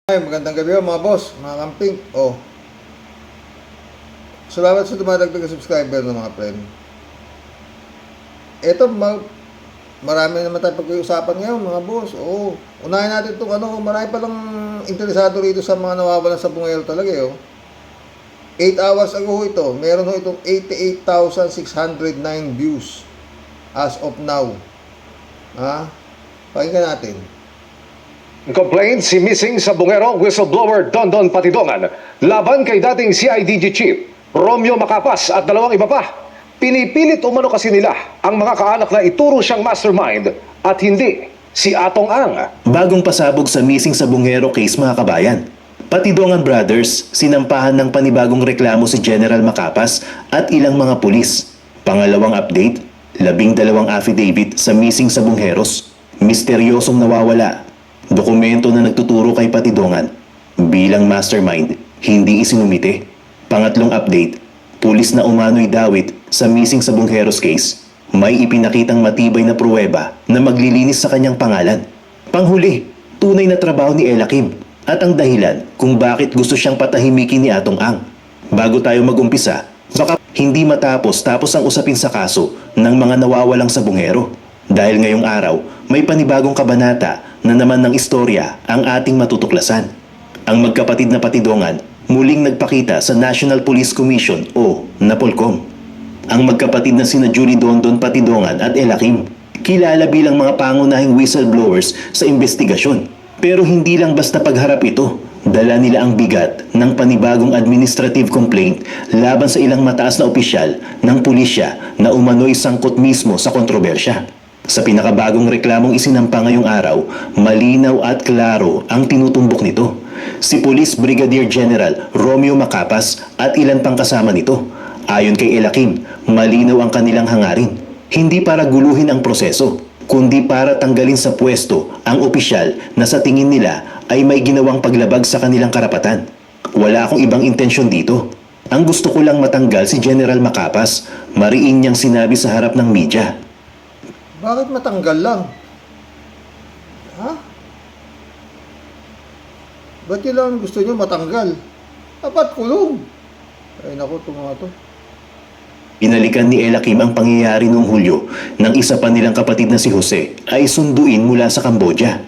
Ay, magandang gabi mga boss, mga kamping. Salamat sa dumadagdag na subscriber ng mga friend. Ito, marami naman tayong pag-uusapan ngayon mga boss. Unahin natin itong marami palang interesado rito sa mga nawawalan sa bungero talaga 8 hours ago ito, meron itong 88,609 views as of now. Pakinggan natin. Complaint si missing sa bungero whistleblower Dondon Patidongan laban kay dating CIDG Chief Romeo Macapas at dalawang iba pa. Pinipilit umano kasi nila ang mga kaanak na ituro siyang mastermind at hindi si Atong Ang. Bagong pasabog sa missing sa bungero case mga kabayan. Patidongan Brothers, sinampahan ng panibagong reklamo si General Macapas at ilang mga pulis. Pangalawang update, 12 affidavit sa missing sa bungheros. Misteryosong nawawala. Dokumento na nagtuturo kay Patidongan bilang mastermind, hindi isinumite. Pangatlong update, pulis na umano'y dawit sa missing sa bungheros case. May ipinakitang matibay na pruweba na maglilinis sa kanyang pangalan. Panghuli, tunay na trabaho ni Ella Kim at ang dahilan kung bakit gusto siyang patahimikin ni Atong Ang. Bago tayo mag-umpisa, baka hindi matapos ang usapin sa kaso ng mga nawawalang sa bungero. Dahil ngayong araw, may panibagong kabanata na naman ng istorya ang ating matutuklasan. Ang magkapatid na Patidongan muling nagpakita sa National Police Commission o NAPOLCOM. Ang magkapatid na sina Julie Dondon Patidongan at Ella Kim, kilala bilang mga pangunahing whistleblowers sa investigasyon. Pero hindi lang basta pagharap ito, dala nila ang bigat ng panibagong administrative complaint laban sa ilang mataas na opisyal ng pulisya na umano'y sangkot mismo sa kontrobersya. Sa pinakabagong reklamong isinampa ngayong araw, malinaw at klaro ang tinutumbok nito. Si Police Brigadier General Romeo Macapas at ilan pang kasama nito. Ayon kay Ella Kim, malinaw ang kanilang hangarin. Hindi para guluhin ang proseso, kundi para tanggalin sa pwesto ang opisyal na sa tingin nila ay may ginawang paglabag sa kanilang karapatan. Wala akong ibang intensyon dito. Ang gusto ko lang matanggal si General Macapas, mariin niyang sinabi sa harap ng media. Bakit matanggal lang? Ba't yun lang gusto nyo matanggal? Dapat kulong. Ay naku, ito mga to. Inalikan ni Ella Kim ang pangyayari noong Hulyo nang isa pa nilang kapatid na si Jose ay sunduin mula sa Cambodia.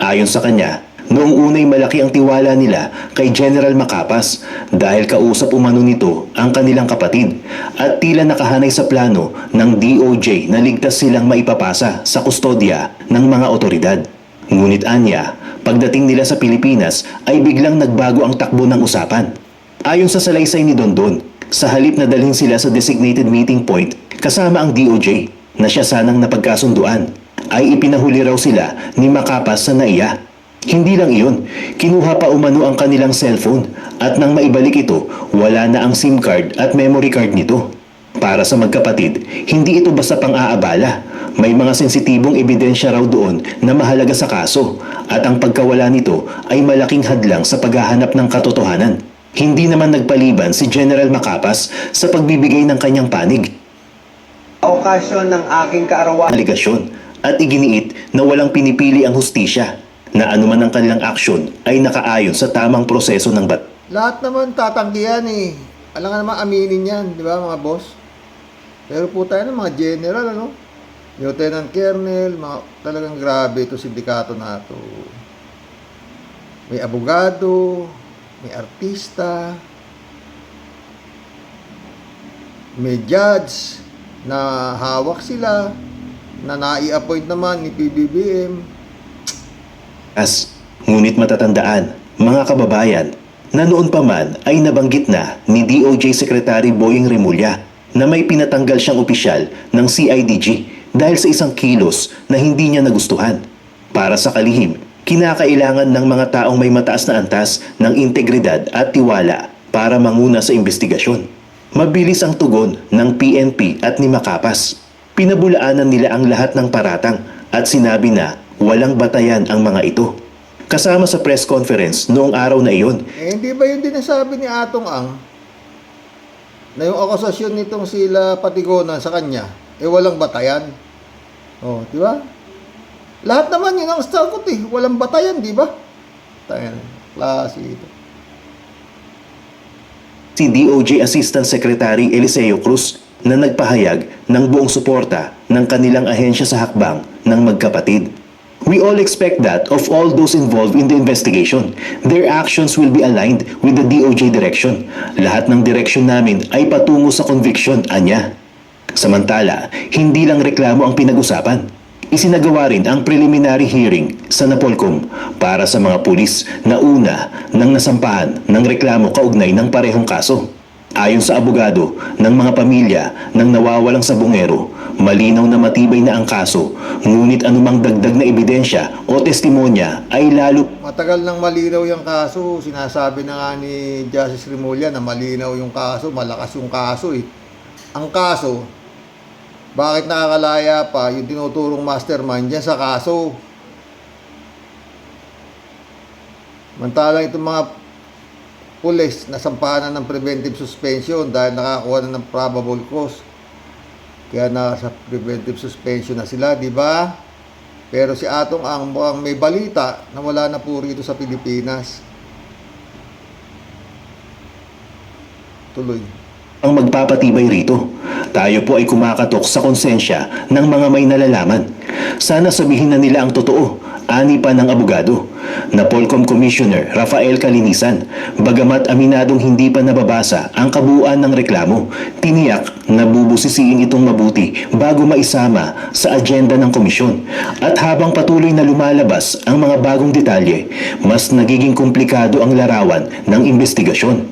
Ayon sa kanya, noong unay malaki ang tiwala nila kay General Macapas dahil kausap umano nito ang kanilang kapatid at tila nakahanay sa plano ng DOJ na ligtas silang maipapasa sa kustodya ng mga otoridad. Ngunit anya, pagdating nila sa Pilipinas ay biglang nagbago ang takbo ng usapan. Ayon sa salaysay ni Dondon, sa halip na dalhin sila sa designated meeting point kasama ang DOJ na siya sanang napagkasunduan, ay ipinahuli raw sila ni Macapas sa NAIA. Hindi lang iyon, kinuha pa umano ang kanilang cellphone at nang maibalik ito, wala na ang SIM card at memory card nito. Para sa magkapatid, hindi ito basta pang-aabala. May mga sensitibong ebidensya raw doon na mahalaga sa kaso at ang pagkawala nito ay malaking hadlang sa paghahanap ng katotohanan. Hindi naman nagpaliban si General Macapas sa pagbibigay ng kanyang panig. Okasyon ng aking kaarawan. Aligasyon at iginiit na walang pinipili ang hustisya, na anuman ang kanilang aksyon ay nakaayon sa tamang proseso ng Lahat naman tatanggihan Alam nga naman aminin yan, di ba mga boss? Pero po tayo ng mga general, Lieutenant Colonel, talagang grabe ito sindikato na ito. May abogado, may artista, may judge na hawak sila, na nai-appoint naman ni PBBM. Ngunit matatandaan, mga kababayan, na noon pa man ay nabanggit na ni DOJ Secretary Boying Remulla na may pinatanggal siyang opisyal ng CIDG dahil sa isang kilos na hindi niya nagustuhan. Para sa kalihim, kinakailangan ng mga taong may mataas na antas ng integridad at tiwala para manguna sa investigasyon. Mabilis ang tugon ng PNP at ni Macapas. Pinabulaanan nila ang lahat ng paratang at sinabi na walang batayan ang mga ito. Kasama sa press conference noong araw na iyon. Hindi ba yun din nasabi ni Atong Ang na yung akusasyon nitong sila Patigonan sa kanya, walang batayan? Di ba? Lahat naman yun ang sagot walang batayan, di ba? Tayo. Klase ito. Si DOJ Assistant Secretary Eliseo Cruz na nagpahayag ng buong suporta ng kanilang ahensya sa hakbang ng magkapatid. We all expect that of all those involved in the investigation, their actions will be aligned with the DOJ direction. Lahat ng direksyon namin ay patungo sa conviction, anya. Samantala, hindi lang reklamo ang pinag-usapan. Isinagawa rin ang preliminary hearing sa Napolcom para sa mga pulis na una nang nasampahan ng reklamo kaugnay ng parehong kaso. Ayon sa abogado ng mga pamilya ng nawawalang sabungero, malinaw na matibay na ang kaso, ngunit anumang dagdag na ebidensya o testimonya ay lalo Matagal nang malinaw yung kaso. Sinasabi na nga ni Justice Remulla na malinaw yung kaso, malakas yung kaso eh. Ang kaso, bakit nakakalaya pa yung tinuturong mastermind dyan sa kaso? Mantalang itong mga pulis nasampahan na ng preventive suspension dahil nakakuha na ng probable cause. Kaya nasa preventive suspension na sila, di ba? Pero si Atong Ang mukhang may balita na wala na po rito sa Pilipinas. Tuloy. ang magpapatibay rito. Tayo po ay kumakatok sa konsensya ng mga may nalalaman. Sana sabihin na nila ang totoo, ani pa ng abogado. Napolcom Commissioner Rafael Calinisan, bagamat aminadong hindi pa nababasa ang kabuuan ng reklamo, tiniyak na bubusisiin itong mabuti bago maisama sa agenda ng komisyon. At habang patuloy na lumalabas ang mga bagong detalye, mas nagiging komplikado ang larawan ng investigasyon.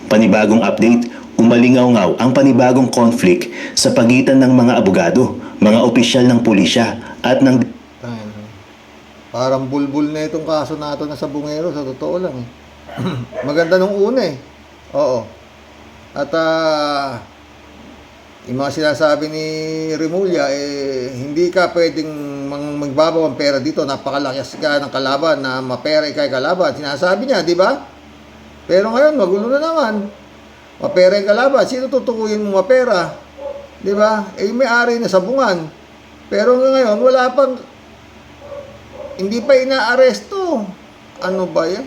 Panibagong update, umalingaw-ngaw ang panibagong conflict sa pagitan ng mga abogado, mga opisyal ng pulisya at ng Parang bulbul na itong kaso nato na sa Bungero, sa totoo lang. Maganda nung una eh. Oo. At yung mga sinasabi ni Remulla, hindi ka pwedeng magbabaw ang pera dito. Napakalakas ka ng kalaban na mapera ikay kalaban. Sinasabi niya, di ba? Pero ngayon, magulo na naman. Mapera yung kalaban. Sino tutukuyin mo mapera? Di ba? May-ari na sabungan. Pero ngayon, wala pang hindi pa inaaresto. Ano ba yan?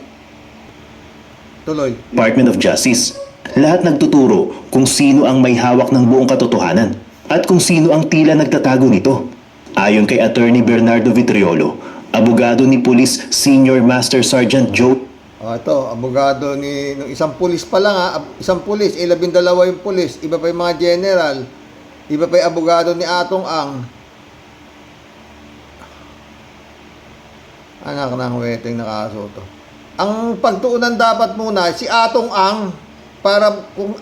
Tuloy. Department of Justice. Lahat nagtuturo kung sino ang may hawak ng buong katotohanan at kung sino ang tila nagtatago nito. Ayon kay Attorney Bernardo Vitriolo, abogado ni Police Senior Master Sergeant Joe. Ito, abogado ni nung isang pulis pa lang isang pulis, 12 yung pulis, iba pa yung mga general, iba pa yung abogado ni Atong Ang. Anak ng weteng na kaso to. Ang pagtuunan dapat muna si Atong Ang para kung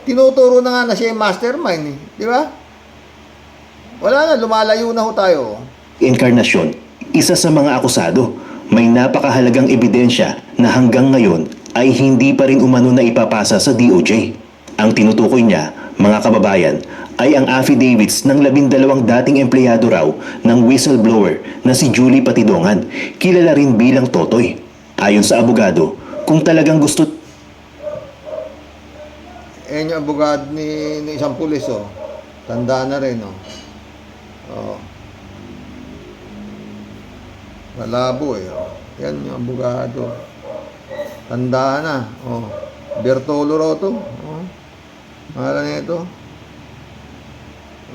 tinuturo na nga na siya yung mastermind eh. Di ba? Wala na, lumalayo na ho tayo. Encarnacion, isa sa mga akusado, may napakahalagang ebidensya na hanggang ngayon ay hindi pa rin umano na ipapasa sa DOJ. Ang tinutukoy niya, mga kababayan, ay ang affidavits ng 12 dating empleyado raw ng whistleblower na si Julie Patidongan, kilala rin bilang Totoy. Ayon sa abogado, kung talagang gusto Yung abogado ni isang pulis, oh. Tandaan na rin, oh. Oh. Malabo, eh. Oh. Yan yung abogado. Tandaan na, oh. Bertolo raw to, oh. Mahala na ito.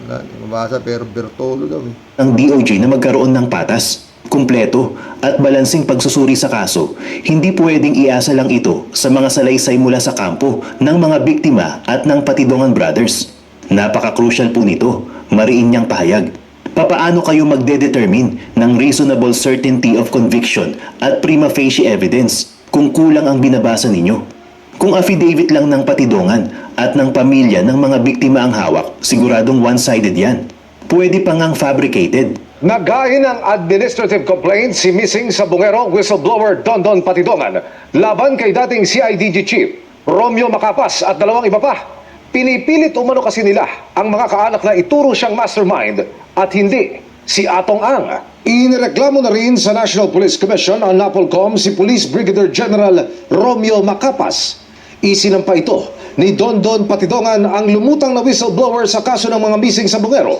Wala, hindi mabasa, pero Bertolo daw, eh. ang DOJ na magkaroon ng patas, kumpleto at balansing pagsusuri sa kaso, hindi pwedeng iasa lang ito sa mga salaysay mula sa kampo ng mga biktima at ng Patidongan Brothers. Napaka-crucial po nito, mariin niyang pahayag. Papaano kayo magdedetermine ng reasonable certainty of conviction at prima facie evidence kung kulang ang binabasa ninyo? Kung affidavit lang ng Patidongan at ng pamilya ng mga biktima ang hawak, siguradong one-sided yan. Pwede pa ngang fabricated. Naghain ng administrative complaint si missing sa Bungero whistleblower Dondon Patidongan laban kay dating CIDG Chief Romeo Macapas at 2 iba pa. Pinipilit umano kasi nila ang mga kaanak na ituro siyang mastermind at hindi si Atong Ang. Inireklamo na rin sa National Police Commission ang Napolcom si Police Brigadier General Romeo Macapas. Isinampa ito ni Dondon Patidongan ang lumutang na whistleblower sa kaso ng mga missing sa Bungero.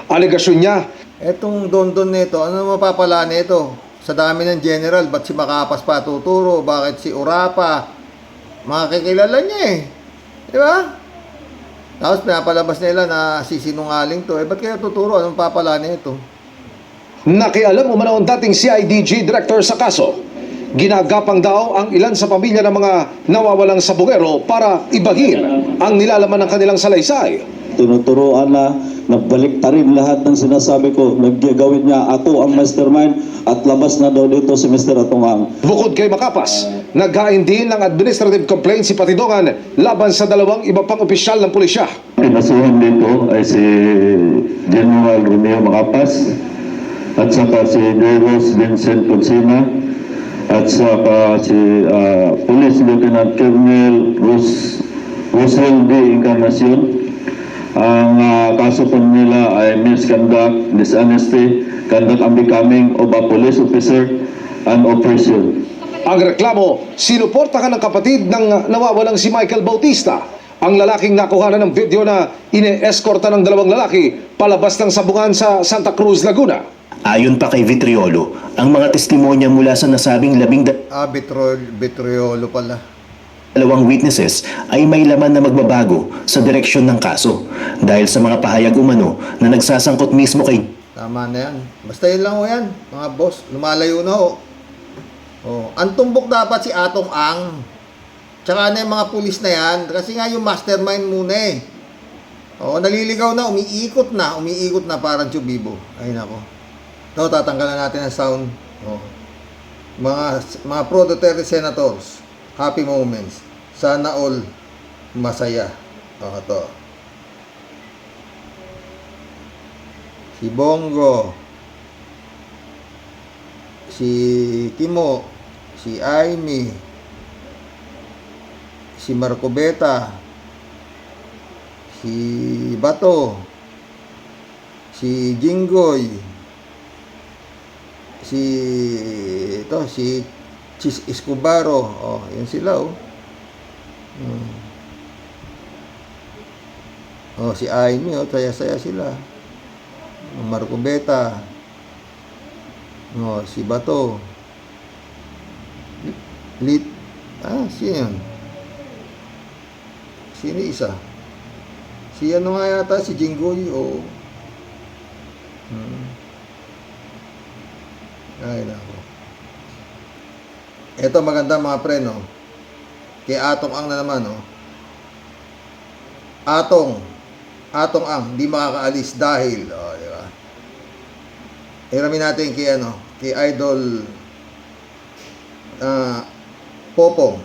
Alegasyon niya, Etong Dondon nito, ano mapapala nito? Sa dami ng general, ba't si Macapas pa tuturo? Bakit si Urapa? Mga kakilala niya eh. Di ba? Tapos pinapalabas nila na sisinungaling to. Eh, ba't kaya tuturo? Anong papala nito? Nakialam umano ang dating CIDG Director sa kaso. Ginagapang daw ang ilan sa pamilya ng mga nawawalang sabungero para ibahin ang nilalaman ng kanilang salaysay. Tinuturuan na nagbalik ta rin lahat ng sinasabi ko. Naggagawin niya ako ang mastermind at labas na daw dito si Mr. Atungang. Bukod kay Macapas, naghain din ng administrative complaint si Patidongan laban sa dalawang iba pang opisyal ng pulisya. Pinasuhan dito ay si General Romeo Macapas at saka si Deros Vincent Ponsina at saka si Police Lieutenant Colonel Rosel D. Encarnacion. Ang kaso po nila ay misconduct, dishonesty, conduct unbecoming of a police officer and operation. Ang reklamo, sinuportahan ng kapatid ng nawawalang si Michael Bautista, ang lalaking nakuhanan ng video na ine-escorta ng dalawang lalaki palabas ng sabungan sa Santa Cruz, Laguna. Ayon pa kay Vitriolo, ang mga testimonya mula sa nasabing Vitriolo pala. dalawang witnesses ay may laman na magbabago sa direksyon ng kaso dahil sa mga pahayag umano na nagsasangkot mismo kay Tama na yan. Basta yun lang o yan, mga boss. Lumalayo na o. Ang tumbok dapat si Atong Ang. Tsaka na yung mga pulis na yan. Kasi nga yung mastermind muna eh. Naliligaw na, umiikot na parang Chubibo. Ay nako. Ito, tatanggalan natin ang sound. Mga pro-Duterte senators, happy moments. Sana all masaya. Ito. Si Bongo, si Kimo, si Aimee, si Marcobeta, si Bato, si Jinggoy, si Chis Escobaro. Yun sila si Aimee, saya-saya sila. Marcobeta, si Bato, sino yun? Sino isa? Si ano nga yata, si Jinggoy, Ay, nako. Ito maganda mga pre, no? Kay Atong Ang na naman, no? Atong Ang, hindi makakaalis dahil, di ba? Hiramin natin kay Idol Popong.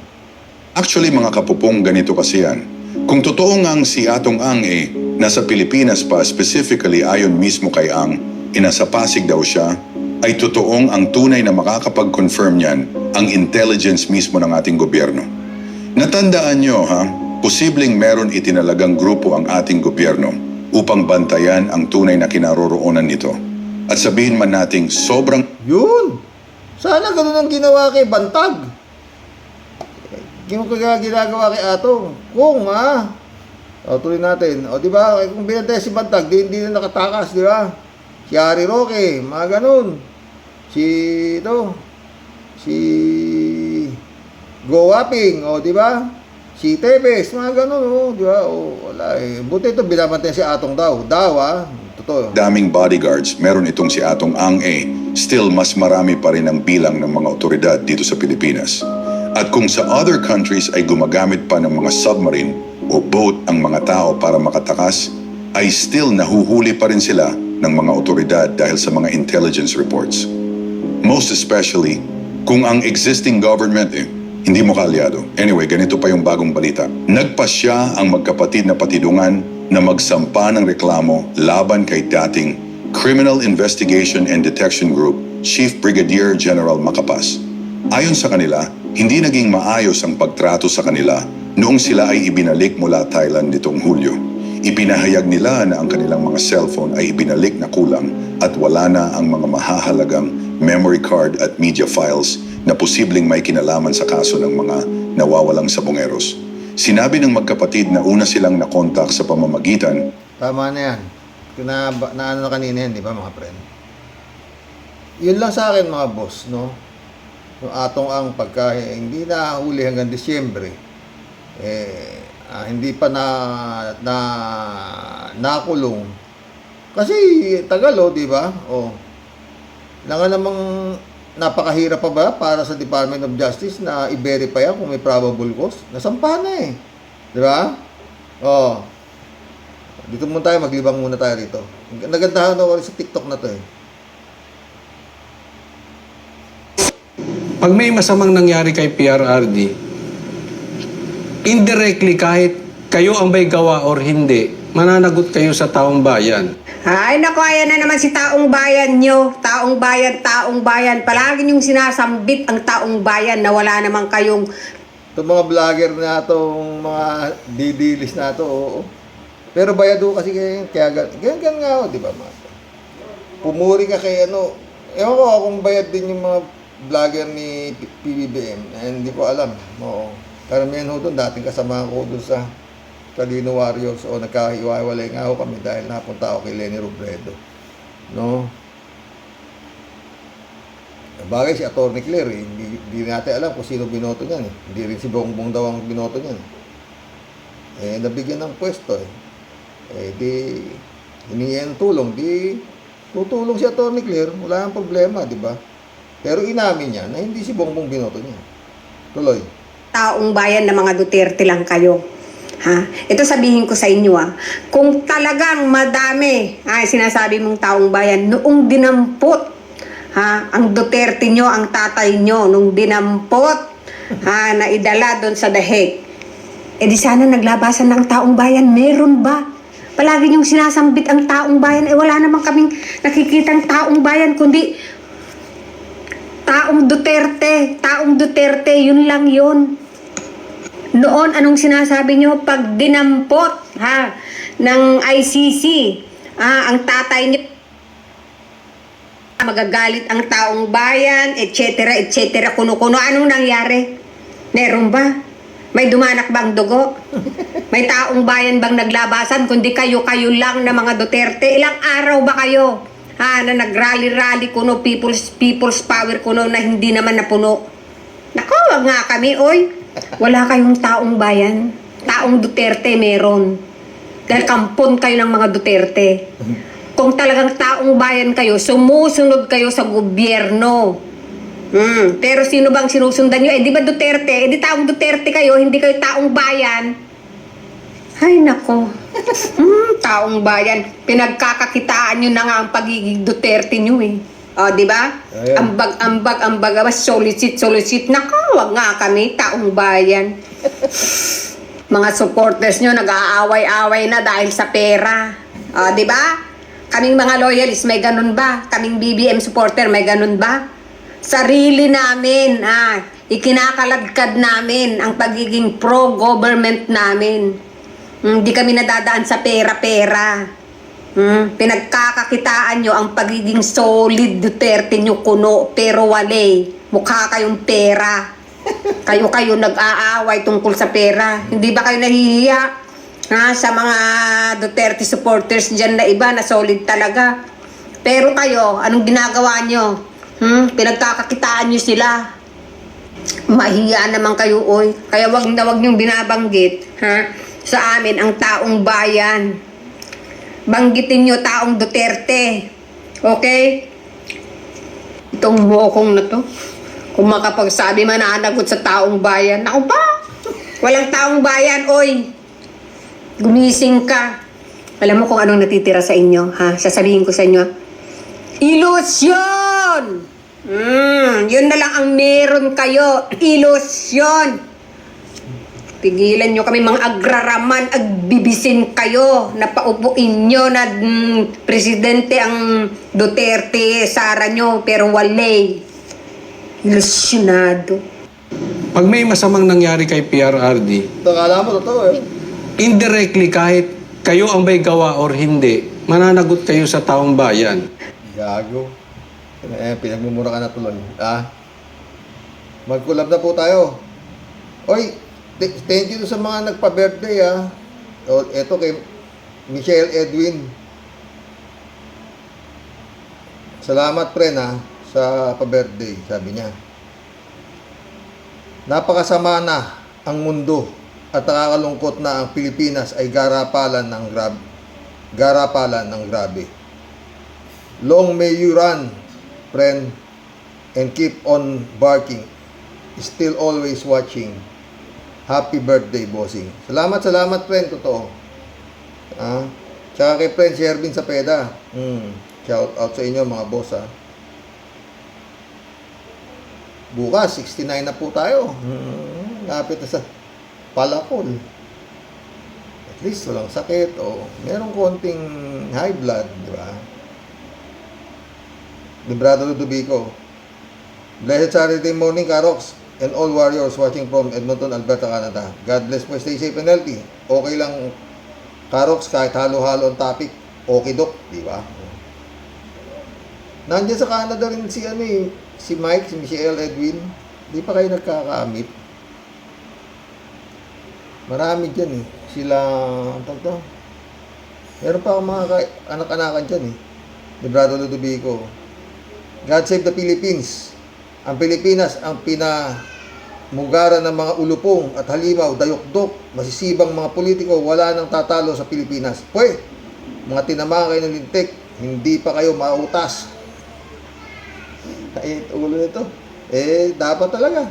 Actually, mga kapupong, ganito kasi yan. Kung totoo ngang si Atong Ang nasa Pilipinas pa, specifically ayon mismo kay Ang, nasa Pasig daw siya, ay totoong ang tunay na makakapag-confirm niyan ang intelligence mismo ng ating gobyerno. Natandaan nyo, posibleng meron itinalagang grupo ang ating gobyerno upang bantayan ang tunay na kinaroroonan nito. At sabihin man nating sobrang Yun! Sana ganun ang ginawa kay Bantag. Yung ginagawa kay Atong. Kung tuloy natin. Di ba? Kung binantay si Bantag, hindi na nakatakas, di ba? Si Harry Roque, mga ganun. Si Go Waping, di ba? Si Tevez, mga ganun, di ba? Wala eh. Buti ito, binabantay si Atong daw. Totoo. daming bodyguards, meron itong si Atong Ang still mas marami pa rin ang bilang ng mga otoridad dito sa Pilipinas. At kung sa other countries ay gumagamit pa ng mga submarine o boat ang mga tao para makatakas, ay still nahuhuli pa rin sila ng mga otoridad dahil sa mga intelligence reports. Most especially, kung ang existing government hindi mo kaalyado. Anyway, ganito pa yung bagong balita. Nagpasya ang magkapatid na Patidongan na magsampa ng reklamo laban kay dating Criminal Investigation and Detection Group Chief Brigadier General Macapas. Ayon sa kanila, hindi naging maayos ang pagtrato sa kanila noong sila ay ibinalik mula Thailand nitong Hulyo. Ipinahayag nila na ang kanilang mga cellphone ay ibinalik na kulang at wala na ang mga mahahalagang memory card at media files na posibleng may kinalaman sa kaso ng mga nawawalang sabongeros. Sinabi ng magkapatid na una silang nakontak sa pamamagitan Tama na yan. Na ano na kanina yan, di ba mga friend? yun lang sa akin mga boss, no? Yung atong ang pagka hindi na huli hanggang Disyembre, hindi pa nakulong. Kasi tagal, di ba? Kailangan namang napakahirap pa ba para sa Department of Justice na i-verify yan kung may probable cause? Nasampahan na di ba? Dito muna tayo, maglibang muna tayo rito. Nagandahan ako sa TikTok na to Pag may masamang nangyari kay PRRD, indirectly kahit kayo ang may gawa or hindi, mananagot kayo sa taong bayan. Ay, naku, ayan na naman si taong bayan nyo. Taong bayan, taong bayan. Palagi nyong sinasambit ang taong bayan na wala naman kayong... Itong mga vlogger na itong mga didilis na ito, oo. Pero bayado kasi kaya ganyan nga di ba, Mato? Pumuri ka kay ewan ko kung bayad din yung mga vlogger ni PBBM. Hindi ko alam. Oo. Karamihan ho doon, dating kasama ko doon sa Talino Warriors o nagkahiwalay nga ako kami dahil napunta ako kay Lenny Robredo. No? Bagay si Atty. Claire, hindi natin alam kung sino binoto niyan. Hindi rin si Bongbong daw ang binoto niyan. Nabigyan ng pwesto di hinihingi ng tulong, di tutulong si Atty. Claire, wala nang problema, di ba? Pero inamin niya na hindi si Bongbong binoto niya. Tuloy. Taong bayan na mga Duterte lang kayo. Ha? Ito sabihin ko sa inyo kung talagang madami sinasabi mong taong bayan noong dinampot ang Duterte nyo, ang tatay nyo nung dinampot na idala doon sa dahig, di sana naglabasan ng taong bayan. Meron ba? Palagi nyong sinasambit ang taong bayan, wala naman kaming nakikitang taong bayan kundi taong Duterte, yun lang yun. Noon, anong sinasabi nyo? Pag dinampot ng ICC, ang tatay niyo, magagalit ang taong bayan, etc., etc., kuno-kuno. Anong nangyari? Meron ba? May dumanak bang dugo? May taong bayan bang naglabasan? Kundi kayo-kayo lang na mga Duterte. Ilang araw ba kayo na nag-rally-rally kuno, people's power kuno na hindi naman napuno? Naku, wag nga kami, oy. Wala kayong taong bayan. Taong Duterte meron. Dahil kampon kayo ng mga Duterte. Kung talagang taong bayan kayo, sumusunod kayo sa gobyerno. Pero sino bang sinusundan nyo? Di ba Duterte? Di taong Duterte kayo, hindi kayo taong bayan. Ay, nako. Taong bayan. Pinagkakakitaan nyo na nga ang pagiging Duterte nyo di ba? Ambag, solicit. Nako, wag nga kami, taong bayan. Mga supporters nyo, nag-aaway-away na dahil sa pera. Di ba? Kaming mga loyalists, may ganun ba? Kaming BBM supporter, may ganun ba? Sarili namin, ikinakalagkad namin ang pagiging pro-government namin. Hindi kami nadadaan sa pera-pera. Pinagkakakitaan nyo ang pagiging solid Duterte nyo kuno, pero wale. Mukha kayong pera. Kayo nag-aaway tungkol sa pera. Hindi ba kayo nahihiya sa mga Duterte supporters dyan na iba na solid talaga? Pero kayo, anong ginagawa nyo? Pinagkakakitaan nyo sila. Mahiya naman kayo, oy. Kaya wag nyong binabanggit sa amin ang taong bayan. Banggitin nyo taong Duterte. Okay? Itong mokong na to, kung makapagsabi mananagot sa taong bayan. Ako ba? Walang taong bayan, oy. Gumising ka. Alam mo kung anong natitira sa inyo, Sasabihin ko sa inyo. Ilusyon! Yun na lang ang meron kayo. Ilusyon! Pigilan nyo kami mga agraraman, agbibisin kayo, napaupuin nyo na presidente ang Duterte, Sara nyo, pero wale. Ilusyonado. Pag may masamang nangyari kay PRRD, Akala mo, totoo indirectly kahit kayo ang may gawa or hindi, mananagot kayo sa taong bayan. Gago. Pinagmumura ka na tuloy. Mag-collab na po tayo. Oy, thank you sa mga nagpa-birthday Ito kay Michelle Edwin. Salamat, friend sa pa-birthday, sabi niya. Napakasama na ang mundo at nakakalungkot na ang Pilipinas ay garapalan ng grabe. Long may you run, friend, and keep on barking. Still always watching. Happy birthday, bossing. Salamat, friend. Totoo. Tsaka kay friend Shervin Sapeda. Shout out sa inyo, mga boss, Bukas, 69 na po tayo. Lapit na sa palakol. At least walang sakit o merong konting high blood, di ba? Librado Ludovico. Blessed Saturday morning, Karoks, and all warriors watching from Edmonton, Alberta, Canada. God bless po, stay safe and healthy. Okay lang, Karoks, kahit halo-halo ang topic. Okay, Dok, di ba? Nandiyan sa Canada rin si Mike, si Michelle, Edwin. Di pa kayo nagkakamit. Marami dyan Sila, meron pa akong mga anak-anakan dyan Librado Ludovico. God save the Philippines. Ang Pilipinas ang pinamugaran ng mga ulupong at halimaw, dayokdok, masisibang mga politiko, wala nang tatalo sa Pilipinas. Mga tinamaan kayo ng lintik, hindi pa kayo mautas. Ay, ulo nito. Dapat talaga.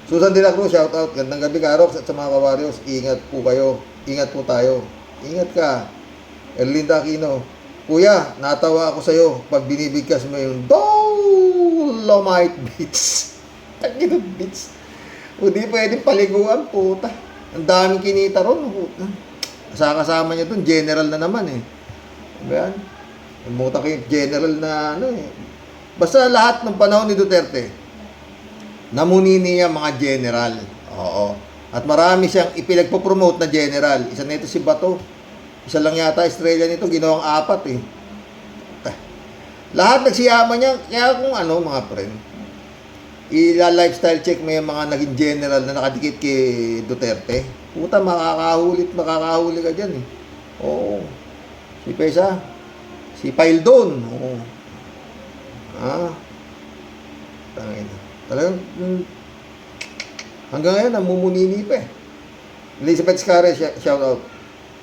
Susan de la Cruz, shout out. Gandang gabi, Karoks, at sa mga kawaryos. Ingat po kayo. Ingat po tayo. Ingat ka. Erlinda Aquino. Kuya, natawa ako sa'yo pag binibigkas mo yung Dolomite Beach. Taginod beach. O di pwedeng paliguan, puta. Ang daming kinita ron, puta. Kasama niya dun, general na naman Diba yan? Umutak yung general na Basta lahat ng panahon ni Duterte, namuni niya mga general. Oo. At marami siyang ipinagpo-promote na general. Isa na ito si Bato. Isa lang yata Australia nito, ginawang 4 Lahat nagsiyama niya. Kaya kung mga friend, lifestyle check mo yung mga naging general na nakadikit kay Duterte. Puta, makakahuli ka dyan Oo. Si Pesa, si Paildon. Oo. Tangina. Talagang hanggang ngayon namumunini pa Elizabeth Scarre, shout out.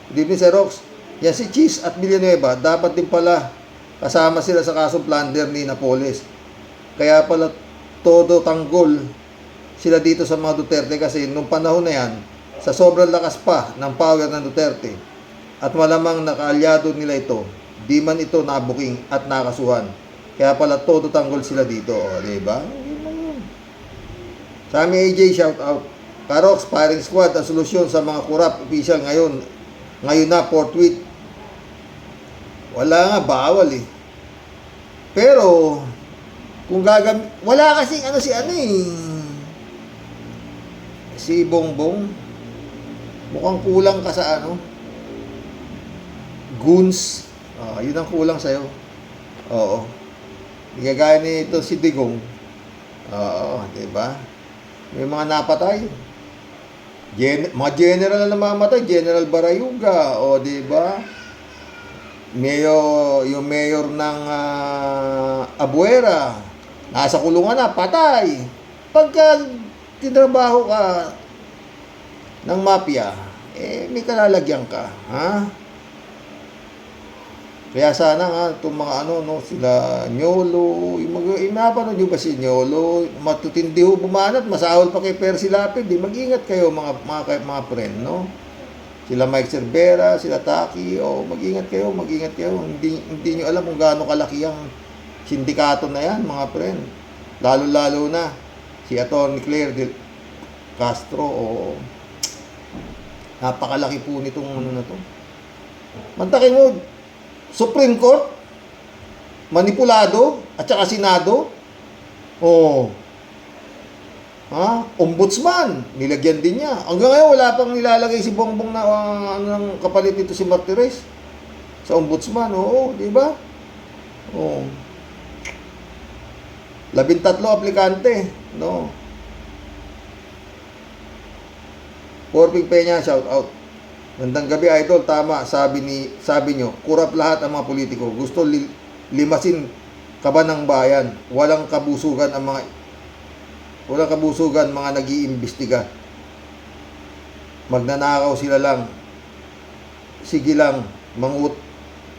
Good evening, Sir Rox. Yan si Cheese at Villanueva, dapat din pala kasama sila sa kasong plunder ni Napoles. Kaya pala todo tanggol sila dito sa mga Duterte kasi nung panahon na yan, sa sobrang lakas pa ng power ng Duterte at malamang nakaalyado nila ito, di man ito nabuking at nakasuhan. Kaya pala todo tanggol sila dito. Diba? Sammy AJ, shout out. Karoks, firing squad, ang solusyon sa mga corrupt official ngayon na forthwith. Wala nga, bawal Pero, kung wala kasing si Bongbong. Mukhang kulang ka sa goons. Yun ang kulang sa'yo. Oo. Gagaya nito si Digong. Oo, diba? May mga napatay. Mga general na namamatay. General Barayuga. O, diba? Yung mayor ng Abuera. Nasa kulungan na, patay. Pagka tinrabaho ka ng mafia, may kalalagyan ka. Kaya sana itong mga sila Nyolo, mapanood nyo ba si Nyolo? Matutindi bumanat, masahol pa kay Percy Lapid. Mag-ingat kayo mga friend, Sila Mike Cervera, sila Taki, mag-ingat kayo. Hindi nyo alam kung gaano kalaki ang sindikato na yan, mga friend. Lalo-lalo na si Atty. Claire Del Castro, napakalaki po nitong na to. Mantakin mo, Supreme Court, manipulado, at saka Senado, Ombudsman, nilagyan din niya. Hanggang ngayon, wala pang nilalagay si Bongbong na ng kapalit nito si Martires sa Ombudsman, di ba? 13 aplikante, Porping Peña, shout out. Gandang gabi, idol. Tama, sabi nyo, kurap lahat ang mga politiko. Gusto limasin kaba ng bayan. Walang kabusugan mga nag-iimbestiga. Magnanakaw sila lang. Sige lang,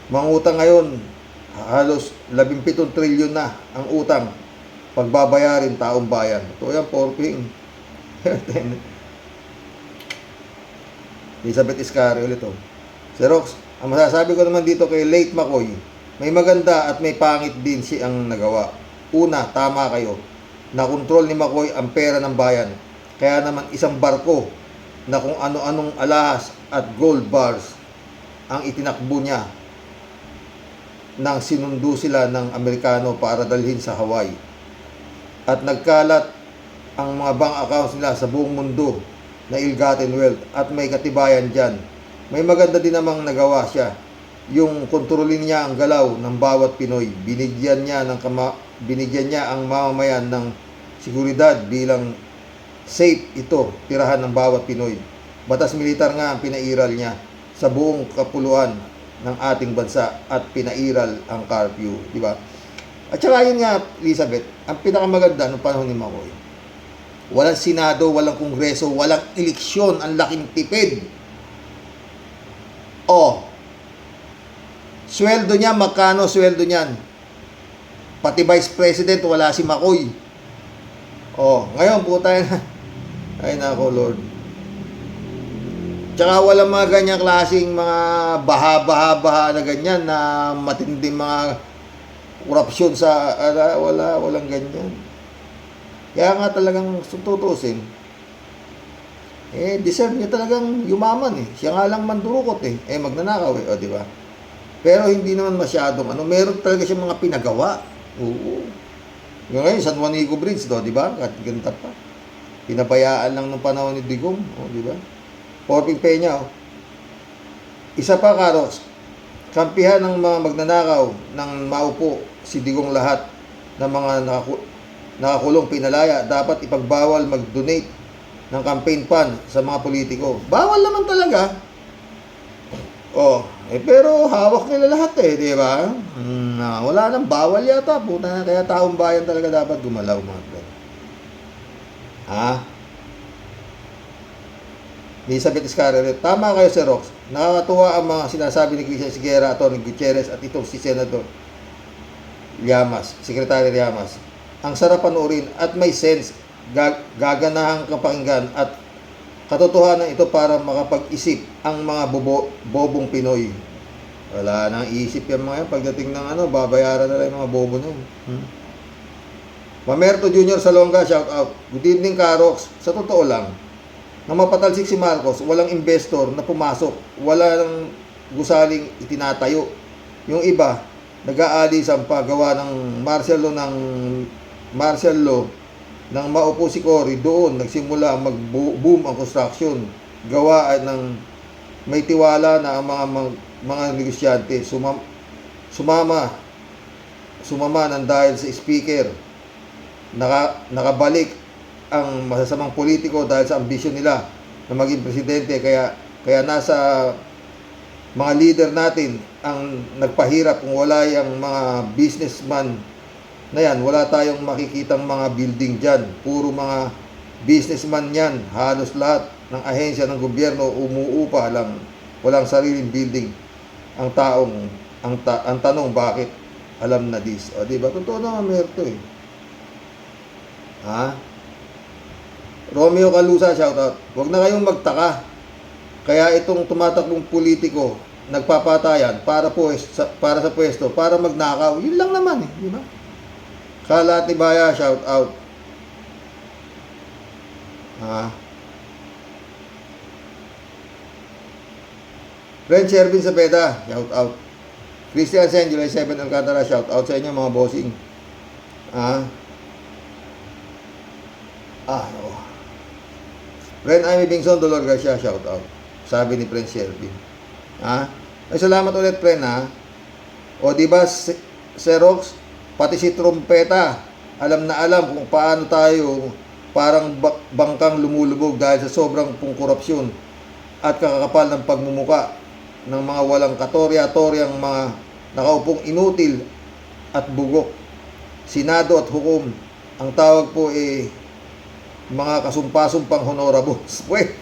mangutang ngayon, halos 17 trilyon na ang utang. Pagbabayarin taong bayan. Ito yan, porping. Elizabeth Iscari ulit oh. Sir Rox, ang masasabi ko naman dito kay late Makoy, may maganda at may pangit din siyang nagawa. Una, tama kayo. Nakontrol ni Makoy ang pera ng bayan. Kaya naman isang barko na kung ano-anong alahas at gold bars ang itinakbo niya nang sinundo sila ng Amerikano para dalhin sa Hawaii. At nagkalat ang mga bank accounts nila sa buong mundo na ill-gotten wealth at may katibayan dyan. May maganda din namang nagawa siya. Yung kontrolin niya ang galaw ng bawat Pinoy. Binigyan niya ang mamamayan ng seguridad bilang safe ito, tirahan ng bawat Pinoy. Batas militar nga ang pinairal niya sa buong kapuluan ng ating bansa at pinairal ang curfew, di ba? At saka yun nga, Elizabeth, ang pinakamaganda noong panahon ni Makoy, walang Senado, walang Kongreso, walang eleksyon, ang laking tipid. Sweldo niya, magkano sweldo niyan? Pati Vice President, wala si Makoy. Ngayon, puta na. Ay nako, Lord. Tsaka walang mga ganyang klaseng mga baha na ganyan na matinding mga korupsyon sa walang ganyan. Kaya nga talagang tutusin, deserve niya talagang yumaman eh. Siya nga lang mandurukot eh. Magnanakaw di ba? Pero hindi naman masyadong meron talaga siya mga pinagawa. Oo. Ngayon, San Juanico Bridge di ba? Ganda pa. Pinabayaan lang ng panahon ni Digong, di ba? Porping Peña, Isa pa, Karox, kampihan ng mga magnanakaw ng maupo si Digong lahat ng mga nakakulong pinalaya. Dapat ipagbawal mag-donate ng campaign fund sa mga politiko. Bawal naman talaga. Pero hawak nila lahat di ba? Wala nang bawal yata. Puta na, kaya taong bayan talaga dapat gumalaw mga friend. Elizabeth Iscari, tama kayo Sir Rox. Nakakatuwa ang mga sinasabi ni Christian Siguera, Atty. Gutierrez at itong si Senator Llamas, Secretary Llamas. Ang sarap panoorin at may sense, gaganahang kapakinggan at katotohanan ito para makapag-isip ang mga bobong Pinoy. Wala nang isip yung mga yan. Pagdating ng babayaran na lang yung mga bobo na yun. Mamerto Jr. Salonga, shout out. Good evening, Karox. Sa totoo lang, nang mapatalsik si Marcos, walang investor na pumasok, walang gusaling itinatayo. Yung iba, nag-aali sa paggawa ng martial law nang maupo si Cory, doon nagsimula mag-boom ang construction. Gawa ng may tiwala na ang mga negosyante sumama nang dahil sa speaker. Nakabalik ang masasamang politiko dahil sa ambisyon nila na maging presidente, kaya nasa mga leader natin ang nagpahirap. Kung wala yung mga businessman na yan, wala tayong makikitang mga building dyan. Puro mga businessman yan. Halos lahat ng ahensya ng gobyerno umuupa lang, walang sariling building. Ang tanong, bakit alam na this? Di ba? Totoo naman, Merto Romeo Calusa, shoutout. Huwag na kayong magtaka. Kaya itong tumatakbong politiko, nagpapatayan para sa pwesto, para magnakaw. Yun lang naman di ba? Kalat ni Baya, shoutout. Friend Shervin Sabeda, shoutout. Christian Sen, July 7, Alcantara, shoutout sa inyo mga bossing. Friend Amy Bingson, Dolor Garcia, shout out. Sabi ni Friend Shervin. Ay, salamat ulit, friend, di ba, Xerox, pati si Trumpeta, alam na alam kung paano tayo parang bangkang lumulubog dahil sa sobrang korupsyon at kakakapal ng pagmumuka ng mga walang katorya-toryang mga nakaupong inutil at bugok Senado at hukom. Ang tawag po mga kasumpa-sumpang honorables. Pwede.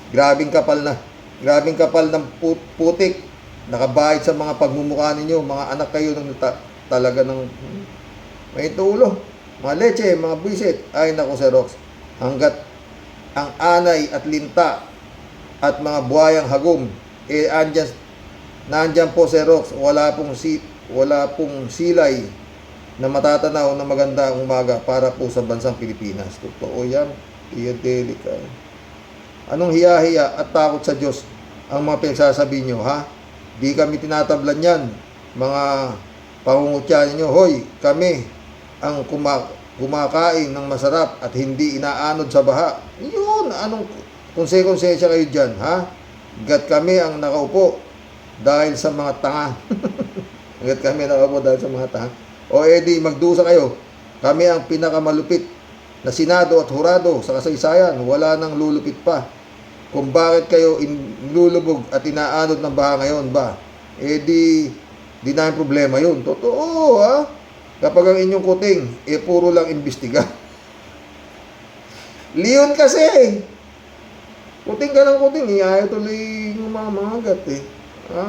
Grabing kapal na. Grabing kapal ng putik. Nakabahid sa mga pagmumukha ninyo. Mga anak kayo ng talaga ng may tulo. Mga leche, mga buwisit. Ay nako, Sir Rox. Hanggat ang anay at linta at mga buhayang hagom nandyan po, Sir Rox. Wala pong silay na matatanaw na magandang umaga para po sa bansang Pilipinas. Totoo yan. Iyadelika. Anong hiya-hiya at takot sa Diyos ang mga pinagsasabi nyo, ha? Di kami tinatablan yan. Mga pangungutya ninyo, hoy, kami ang kumakain ng masarap at hindi inaanod sa baha. Yun, anong konsensya kayo dyan, ha? Gat kami ang nakaupo dahil sa mga tanga. Gat kami nakaupo dahil sa mga tanga. O edi, magdusa kayo. Kami ang pinakamalupit na Senado at hurado sa kasaysayan. Wala nang lulupit pa. Kung bakit kayo inlulubog at inaanod ng baha ngayon ba? Edi, di namin problema yun. Totoo, ha? Kapag ang inyong kuting, puro lang imbestiga. Leon kasi. Kuting ka ng kuting, ayaw tuloy mamagat Ha?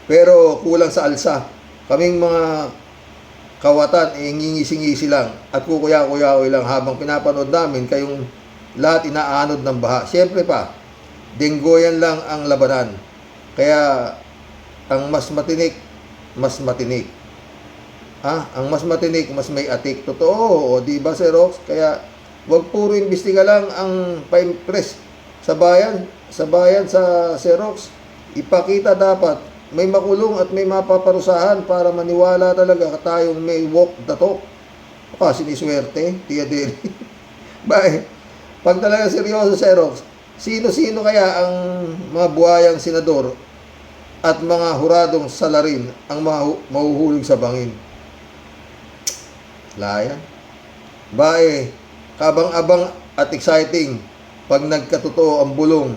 Pero kulang sa alsa. Kaming mga kawatan, ngingisi-ngisi lang at kukuya-kuyaoy lang habang pinapanood namin kayong lahat inaanod ng baha. Siyempre pa, denggoyan lang ang labanan. Kaya, ang mas matinik, mas matinik. Ha? Ang mas matinik, mas may atik. Totoo, o di ba, Sir Rox? Kaya, wag puro imbestiga lang ang pa-impress sa bayan, sa Sir Rox. Ipakita dapat may makulong at may mapaparusahan para maniwala talaga tayong may walk the talk. Siniswerte, Tia Deli. Bye. Pag talaga seryoso, Sir Rox, sino-sino kaya ang mga buhayang senador at mga huradong salarin ang mahuhulog sa bangin? Layan. Bae, kabang-abang at exciting pag nagkatotoo ang bulong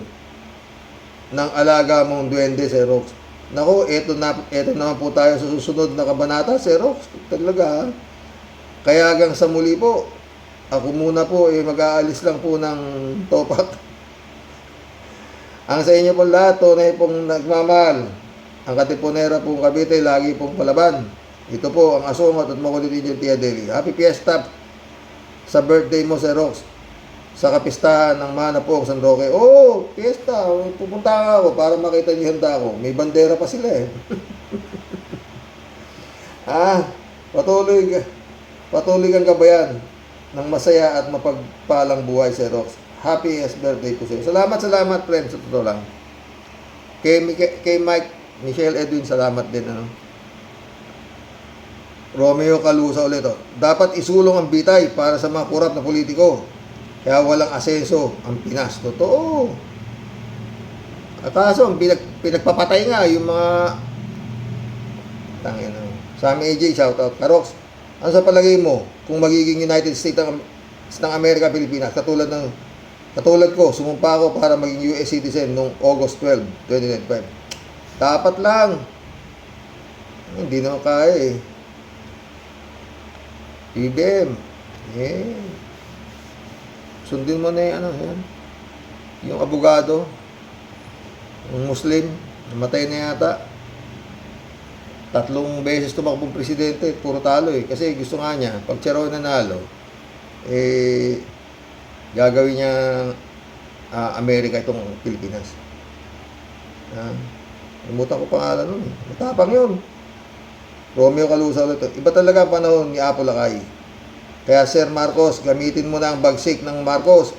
ng alaga mong duwende, Sir Rox. Nako, eto naman po tayo sa susunod na kabanata, Sir Rox. Talaga, ha? Kaya hanggang sa muli po, ako muna po, mag-aalis lang po ng topak. Ang sa inyo pong lahat, tunay pong nagmamahal. Ang Katipunera pong Cavite, lagi pong palaban. Ito po ang asungot at makulit ninyo, Tia Deli. Happy Fiesta sa birthday mo, Sir Rox. Sa kapistahan ng Mana po, San Roque. Oh, fiesta. Pupunta ako para makita niyo handa ko. May bandera pa sila patuloy kang gabayan ng masaya at mapagpalang buhay, Sir Rox. Happy birthday po sa'yo. Salamat, friends. Sa totoo lang. Kay Mike, Michelle Edwin, salamat din. Romeo Calusa ulit. Dapat isulong ang bitay para sa mga kurap na politiko. Kaya walang asenso ang Pinas. Totoo. At kaso, ang pinagpapatay nga yung mga Sammy AJ, shoutout. Karox, ano sa palagay mo kung magiging United States ng Amerika, Pilipinas? Katulad ko, sumumpa ako para maging US citizen noong August 12, 2025. Dapat lang. Hindi naman kaya BBM. Sundin mo na yung abogado, yung Muslim, namatay na yata. 3 beses tumakbong presidente, puro talo Kasi gusto nga niya, pag siya raw nanalo, gagawin niya Amerika itong Pilipinas. Limutan ko pangalan nun. Matapang yun. Romeo Calusa ulit. Iba talaga ang panahon ni Apo Lakay. Kaya Sir Marcos, gamitin mo na ang bagsik ng Marcos.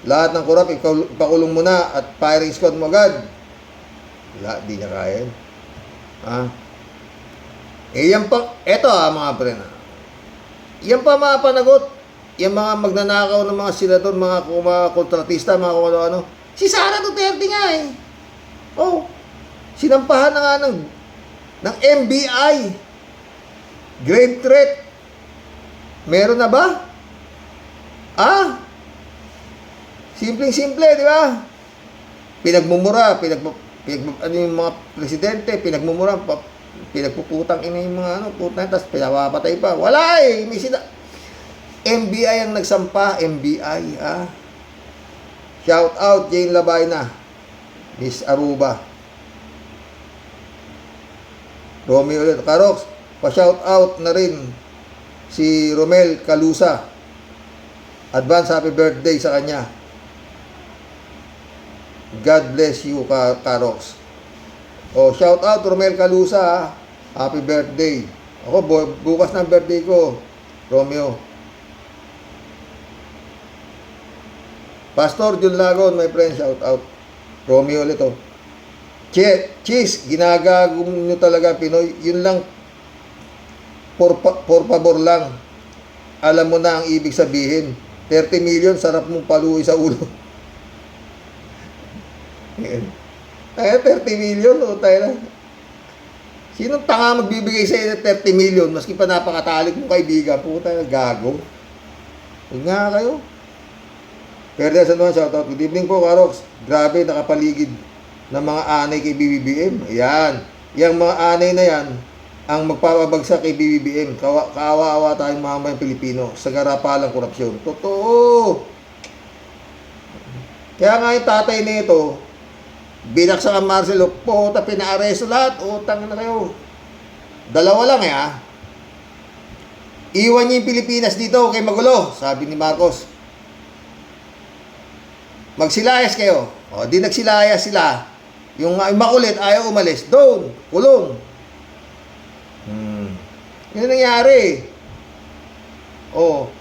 Lahat ng korap, ipakulong mo na at firing squad mo agad. Wala, di niya kaya. Eto mga pre yan pa mga panagot. Yung mga magnanakaw ng mga senador, mga kontratista, mga kung ano-ano. Si Sara Duterte nga sinampahan na nga ng NBI. Grave threat. Meron na ba? Simpleng-simple, di ba? Pinagmumura, yung mga presidente, pinagmumura, Pinagpuputang ina yung mga ano, putang, tapos pinapapatay pa. Wala eh, may MBI ang nagsampa, MBI, ah. Shout out, Jane Labayna, Miss Aruba. Romeo ulit. Karox, pa-shout out na rin si Romel Calusa. Advance happy birthday sa kanya. God bless you, Karox. Oh, shout out Romel Calusa, ha? Happy birthday. Ako, bukas na birthday ko, Romeo. Pastor Jun Lagon, my friend, shout out. Romeo ulit, oh. Cheese, ginagago nyo talaga, Pinoy. Yun lang, por favor lang. Alam mo na ang ibig sabihin. 30 million, sarap mong paluwi sa ulo. Ay, 30 million, oh, tayo na. Sinong tanga magbibigay sa iyo ng 30 million, maski pa napakatalik mong kaibigan, puta, gago. Huwag nga kayo. Pero sa naman, shoutout. Good evening po, Karox. Grabe, nakapaligid ng mga anay kay BBBM. Ayan. Yang mga anay na yan, ang magpapabagsak kay BBBM. Kaawa-awa tayong mamamayang Pilipino sa garapalang korupsyon. Totoo. Kaya nga yung tatay nito, binaksak ang Marcelo, puta, pinaaresto lahat, utang na kayo. Dalawa lang eh, ha. Iwan niyo yung Pilipinas dito, kay magulo, sabi ni Marcos. Magsilayas kayo. O, di nagsilayas sila. Yung makulit, ayaw umalis. Doon, kulong. Yun nangyari. O,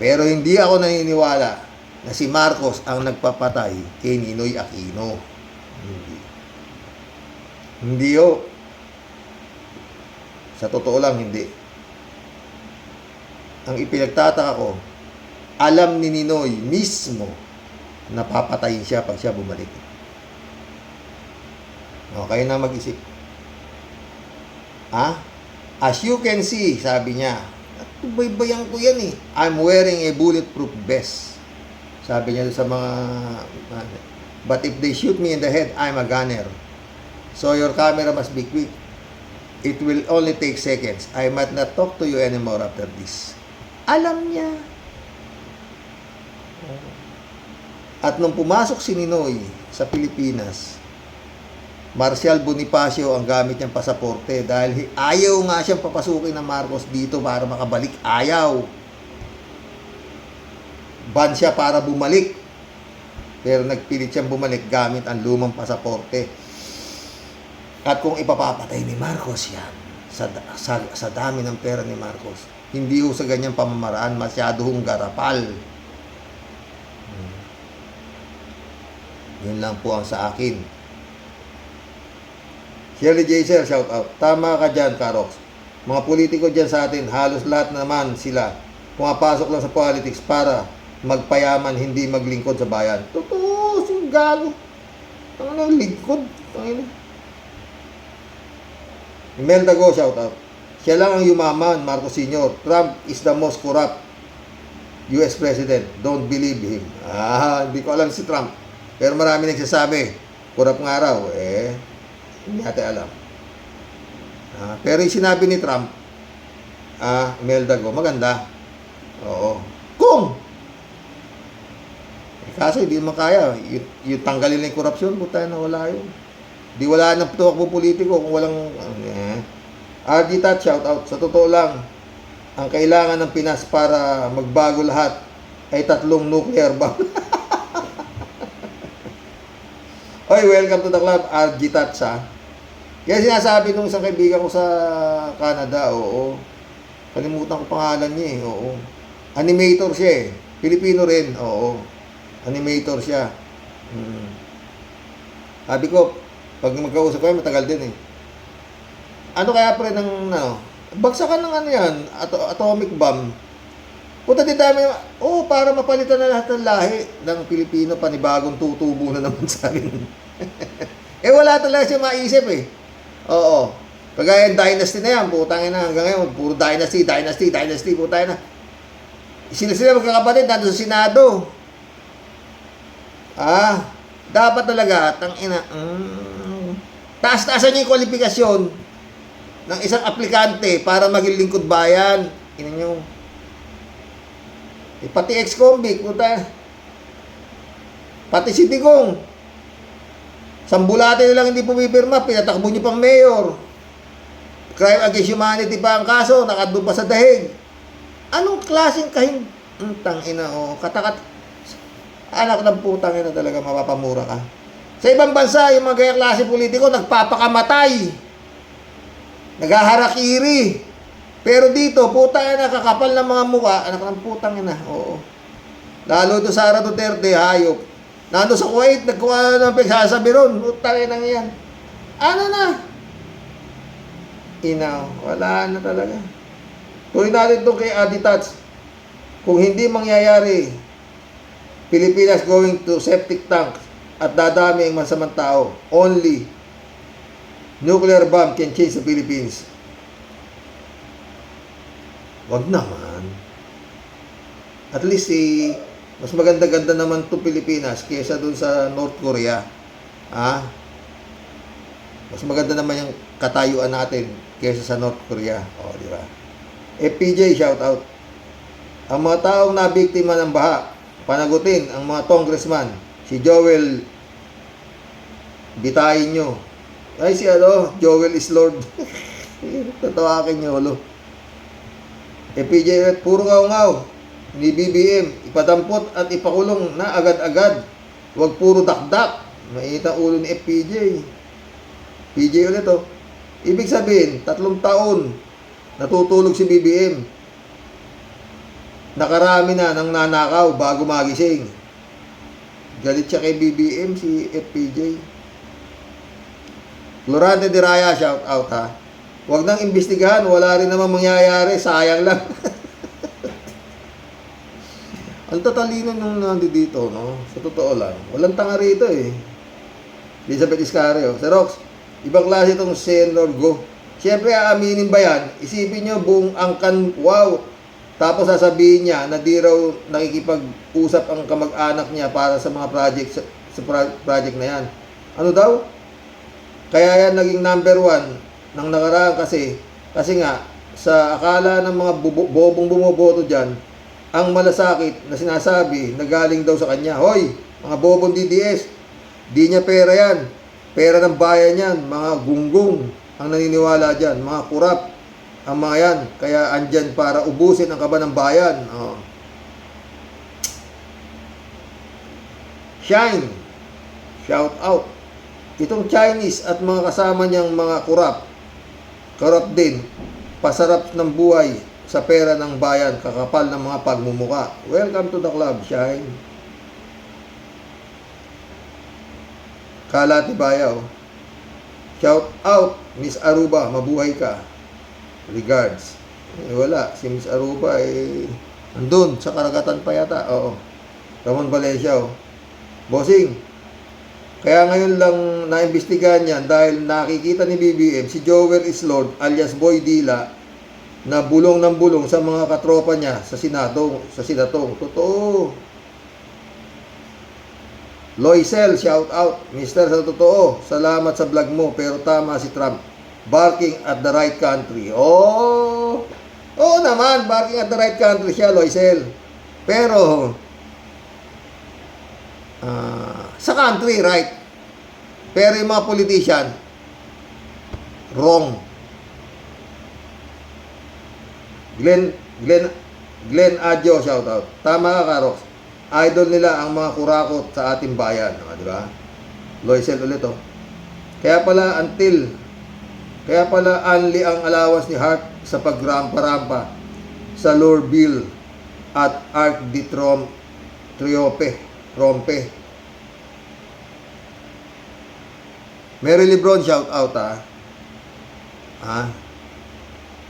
pero hindi ako naniniwala na si Marcos ang nagpapatay kay Ninoy Aquino. Hindi yo. Sa totoo lang, hindi. Ang ipinagtataka ko, alam ni Ninoy mismo na papatayin siya pag siya bumalik. Okay na mag-isip. Ha? As you can see, sabi niya, baybayan ko yan eh. I'm wearing a bulletproof vest. Sabi niya sa mga, but if they shoot me in the head, I'm a gunner. So your camera must be quick. It will only take seconds. I might not talk to you anymore after this. Alam niya. At nung pumasok si Ninoy sa Pilipinas, Marcial Bonifacio ang gamit niyang pasaporte dahil ayaw nga siyang papasukin ng Marcos dito para makabalik. Ayaw. Ban siya para bumalik. Pero nagpilit siyang bumalik gamit ang lumang pasaporte. At kung ipapapatay ni Marcos yan, sa dami ng pera ni Marcos, hindi ho sa ganyang pamamaraan, masyado hong garapal. Yun lang po ang sa akin. Shirley J. Sir, shout out. Tama ka dyan, Karox. Mga politiko dyan sa atin, halos lahat naman sila pumapasok lang sa politics para magpayaman, hindi maglingkod sa bayan. Totoo, yung gago. Ano yung lingkod? Imelda Go, shout out. Siya lang ang yumaman, Marcos Sr. Trump is the most corrupt US President. Don't believe him. Hindi ko alam si Trump. Pero marami nagsasabi, corrupt nga raw. Hindi natin alam. Pero yung sinabi ni Trump, Imelda Go, maganda. Oo. Kung! Kaso hindi mo kaya. Yung tanggalin yung korupsyon, buta na wala yun. Di wala nang tuwak politiko kung walang... RG Tat, shout out. Sa totoo lang, ang kailangan ng Pinas para magbago lahat ay 3 nuclear bomb. Oy, welcome to the club, RG Tat, ha. Kaya sinasabi nung isang kaibigan ko sa Canada, oo. Kalimutan ko pangalan niya eh, oo. Animator siya eh. Pilipino rin, oo. Animator siya. Sabi ko, pag magkausap kayo, matagal din eh. Ano kaya pre ng, bagsakan ng ano yan, atomic bomb. Puta di dami, para mapalitan na lahat ng lahi ng Pilipino, panibagong tutubo na naman sa akin. Wala talaga siya maisip eh. Oo. Kagaya yung dynasty na yan, putangin na hanggang ngayon, puro dynasty, putangin na. Sila magkakapatid, nandun sa Senado. Dapat talaga, tangina, taas-taasan niyo yung kwalifikasyon. ng isang aplikante para maging lingkod bayan. Ina nyo. Pati ex-convict, puta. Pati si Digong. Sambulate nilang hindi pumipirma, pinatakbo niyo pang mayor. Crime against humanity pa ang kaso, nakadun pa sa dahig. Anong klaseng tangina o katakat anak ng putang ina talaga, mapapamura ka. Sa ibang bansa, yung mga gaya klase politiko nagpapakamatay. Naghaharakiri. Pero dito, putang ina, kakapal ng mga mukha, anak ng putang ina. Oo. Lalo to Sara Duterte, hayop. Nando sa Kuwait, nagkuha ng pagsasabi ron. Putang ina yan. Ano na? Inaw, wala na talaga. Tuloy natin ito kay Adi Tats. Kung hindi mangyayari, Pilipinas going to septic tanks at dadami ang masamang tao. Only nuclear bomb can change the Philippines. Wag naman. At least mas maganda-ganda naman to Pilipinas kaysa dun sa North Korea. Mas maganda naman yung katayuan natin kaysa sa North Korea. O, di ba? FPJ, shout out. Ang mga taong nabiktima ng baha, panagutin ang mga congressman. Si Joel, bitayin nyo. Ay, si Joel is Lord. Tatawakin nyo, ulo. FPJ, puro ngaw-ngaw. Ni BBM, ipadampot at ipakulong na agad-agad. Huwag puro dakdak. Mainit ang ulo ni FPJ. PJ ulit oh. Ibig sabihin, 3 taon natutulog si BBM. Nakarami na ng nanakaw bago magising. Galit siya kay BBM, si FPJ. Florante de Raya, shout out ha. Huwag nang imbestigahan, wala rin naman mangyayari, sayang lang. Ang tatalino nung nandito, no? Sa totoo lang. Walang tanga rito eh. Elizabeth Iscario. Sir Rox, ibang klase itong Senor Go. Siyempre, aaminin ba yan? Isipin nyo, buong angkan, wow. Tapos sasabihin niya na di raw nakikipag-usap ang kamag-anak niya para sa mga project, sa project na yan. Ano daw? Kaya yan naging number 1 ng nakaraan kasi nga, sa akala ng mga bobong bumoboto dyan, ang malasakit na sinasabi na galing daw sa kanya. Hoy, mga bobong DDS, di niya pera yan. Pera ng bayan yan. Mga gunggong ang naniniwala dyan. Mga kurap ang mga yan. Kaya andyan para ubusin ang kaba ng bayan. Oh. Shine, shout out. Itong Chinese at mga kasama niyang mga kurap din. Pasarap ng buhay sa pera ng bayan, kakapal ng mga pagmumuka. Welcome to the club, Shine. Kalati Bayaw. Shout out, Miss Aruba, mabuhay ka. Regards. Wala, si Miss Aruba andun, sa karagatan pa yata. Oo. Ramon Valencia. Bossing, kaya ngayon lang naimbestigahan yan dahil nakikita ni BBM si Joel Islord alias Boy Dila na bulong ng bulong sa mga katropa niya sa Senado. Totoo. Loisel, shout out. Mister, sa totoo, salamat sa vlog mo, pero tama si Trump. Barking at the right country. Oo naman, barking at the right country siya, Loisel. Pero, sa country, right. Pero yung mga politician, wrong. Glenn Adjo, shout out. Tama ka, Karox. Idol nila ang mga kurakot sa ating bayan, di ba? Loisel ulit oh. Kaya pala unli ang allowance ni Hart sa pagrampa-rampa sa Lord Bill at Arc de Trompe. Mary Lebron, shout out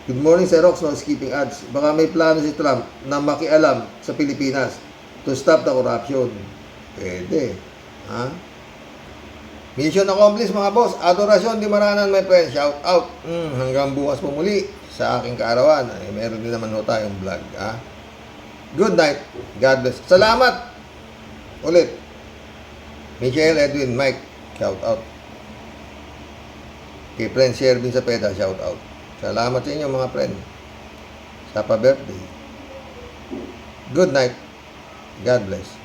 Good morning, Sir Rox, no skipping ads. Baka may plano si Trump na makialam sa Pilipinas to stop the corruption. Pwede. Mission accomplished, mga boss. Adorasyon di Maranan, my friend. Shout out. Hanggang bukas po muli sa aking kaarawan. Meron din naman tayong vlog. Good night. God bless. Salamat. Ulit. Michael, Edwin, Mike. Shout out. Kay Prince Shervin sa Peda. Shout out. Salamat sa inyo mga friend. Sa pa-birthday. Good night. God bless.